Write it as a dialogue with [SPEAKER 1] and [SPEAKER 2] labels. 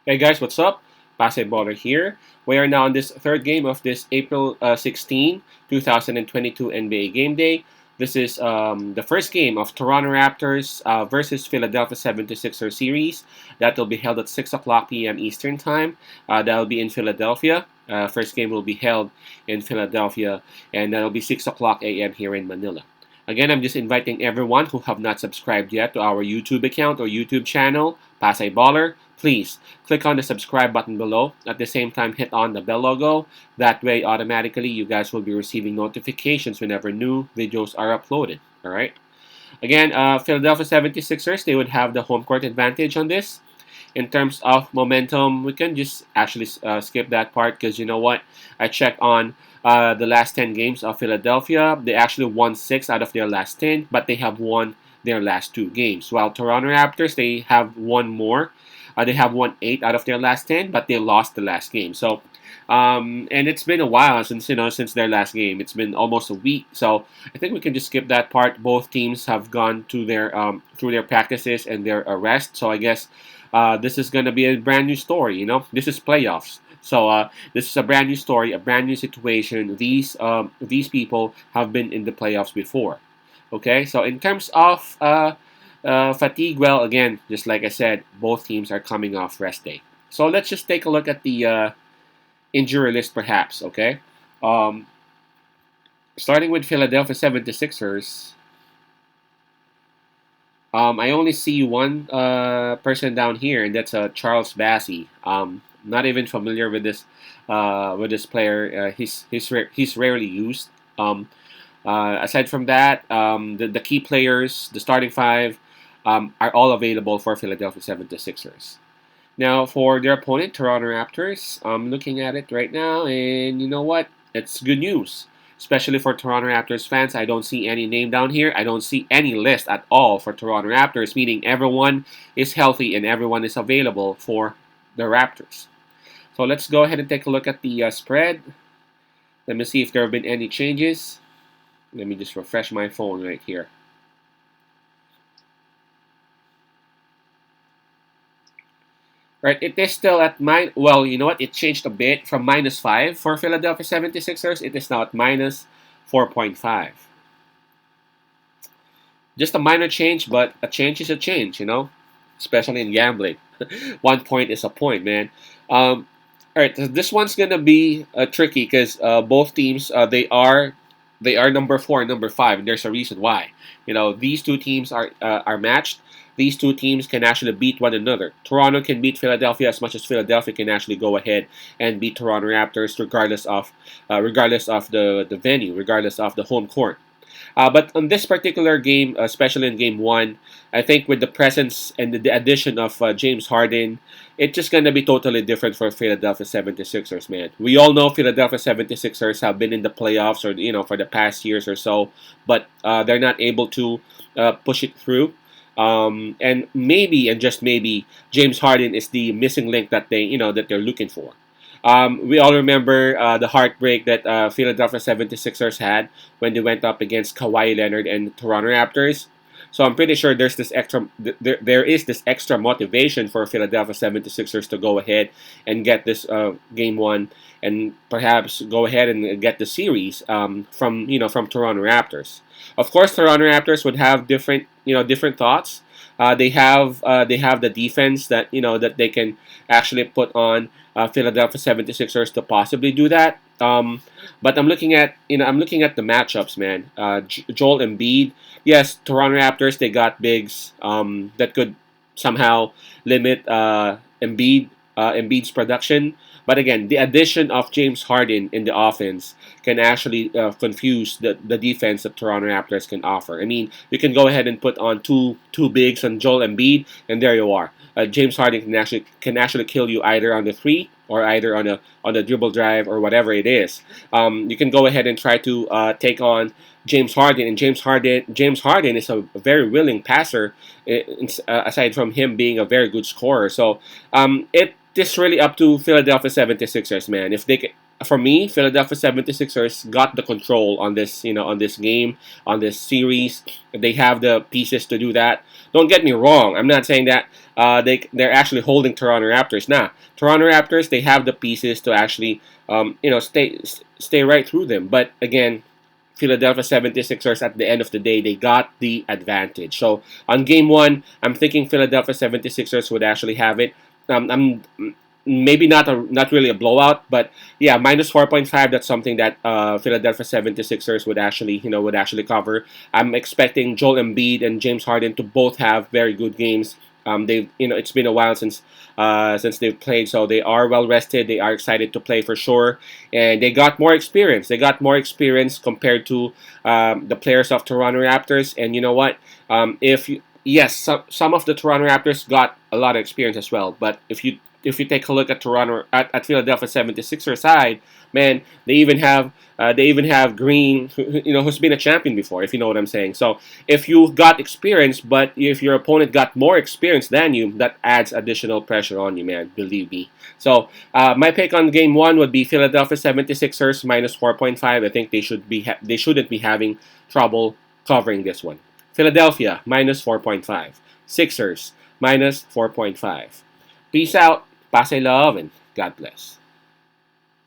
[SPEAKER 1] Hey guys, what's up? Basketballer here. We are now on this third game of this April 16, 2022 NBA Game Day. This is the first game of Toronto Raptors versus Philadelphia 76ers series. That will be held at 6 o'clock p.m. Eastern Time. That will be in Philadelphia. First game will be held in Philadelphia, and that will be 6 o'clock a.m. here in Manila. Again, I'm just inviting everyone who have not subscribed yet to our YouTube account or YouTube channel, Pasay Baller. Please click on the subscribe button below. At the same time, hit on the bell logo. That way, automatically, you guys will be receiving notifications whenever new videos are uploaded. All right. Again, Philadelphia 76ers, they would have the home court advantage on this. In terms of momentum, we can just actually skip that part because you know what? I checked on the last 10 games of Philadelphia. They actually won 6 out of their last 10, but they have won their last 2 games. While Toronto Raptors, they have won more. They have won 8 out of their last 10, but they lost the last game. So, and it's been a while since their last game. It's been almost a week. So I think we can just skip that part. Both teams have gone to their through their practices and their rest. So I guess this is gonna be a brand new story. This is playoffs. So this is a brand new story, a brand new situation. These people have been in the playoffs before. Okay, so in terms of fatigue, well, again, just like I said, both teams are coming off rest day. So let's just take a look at the injury list, perhaps. Okay, um, starting with Philadelphia 76ers. I only see one person down here, and that's Charles Bassey. Not even familiar with this player. He's rarely used. Aside from that, the key players, the starting five, are all available for Philadelphia 76ers. Now, for their opponent, Toronto Raptors, I'm looking at it right now, and you know what? It's good news, especially for Toronto Raptors fans. I don't see any name down here. I don't see any list at all for Toronto Raptors, meaning everyone is healthy and everyone is available for the Raptors. So let's go ahead and take a look at the spread. Let me see if there have been any changes. Let me just refresh my phone right here. Right, it is still at well, you know what? It changed a bit from -5 for Philadelphia 76ers. It is now at -4.5. Just a minor change, but a change is a change, especially in gambling. 1 point is a point, man. All right, this one's gonna be tricky because both teams they are number 4 and number 5, and there's a reason why. These two teams are matched. These two teams can actually beat one another. Toronto can beat Philadelphia as much as Philadelphia can actually go ahead and beat Toronto Raptors, regardless of the venue, regardless of the home court. But on this particular game, especially in game one, I think with the presence and the addition of James Harden, it's just going to be totally different for Philadelphia 76ers, man. We all know Philadelphia 76ers have been in the playoffs for the past years or so, but they're not able to push it through. And maybe, and just maybe, James Harden is the missing link that they're looking for. We all remember the heartbreak that Philadelphia 76ers had when they went up against Kawhi Leonard and Toronto Raptors. So I'm pretty sure there is this extra motivation for Philadelphia 76ers to go ahead and get this game one and perhaps go ahead and get the series from Toronto Raptors. Of course, Toronto Raptors would have different thoughts. They have the defense that they can actually put on Philadelphia 76ers to possibly do that. But I'm looking at the matchups, man. Joel Embiid, yes, Toronto Raptors, they got bigs that could somehow limit Embiid's production. But again, the addition of James Harden in the offense can actually confuse the defense that Toronto Raptors can offer. I mean, you can go ahead and put on two bigs on Joel Embiid, and there you are. James Harden can actually kill you either on the three or either on a dribble drive or whatever it is. You can go ahead and try to take on James Harden, and James Harden is a very willing passer, aside from him being a very good scorer. So this really up to Philadelphia 76ers, man. If they for me, Philadelphia 76ers got the control on this, on this game, on this series. They have the pieces to do that. Don't get me wrong. I'm not saying that they're actually holding Toronto Raptors. Nah, Toronto Raptors, they have the pieces to actually stay right through them. But again, Philadelphia 76ers at the end of the day, they got the advantage. So on game one, I'm thinking Philadelphia 76ers would actually have it. I'm maybe not really a blowout, but yeah, minus 4.5. That's something that Philadelphia 76ers would actually cover. I'm expecting Joel Embiid and James Harden to both have very good games. It's been a while since they've played, so they are well rested. They are excited to play for sure, and they got more experience. They got more experience compared to the players of Toronto Raptors. And you know what? If you, yes, some of the Toronto Raptors got a lot of experience as well. But if you take a look at at Philadelphia 76ers side, man, they even have Green, who's been a champion before, if you know what I'm saying. So if you got experience, but if your opponent got more experience than you, that adds additional pressure on you, man. Believe me. So my pick on game one would be Philadelphia 76ers minus 4.5. I think they shouldn't be having trouble covering this one. Philadelphia minus 4.5. Sixers minus 4.5. Peace out. Pase love and God bless.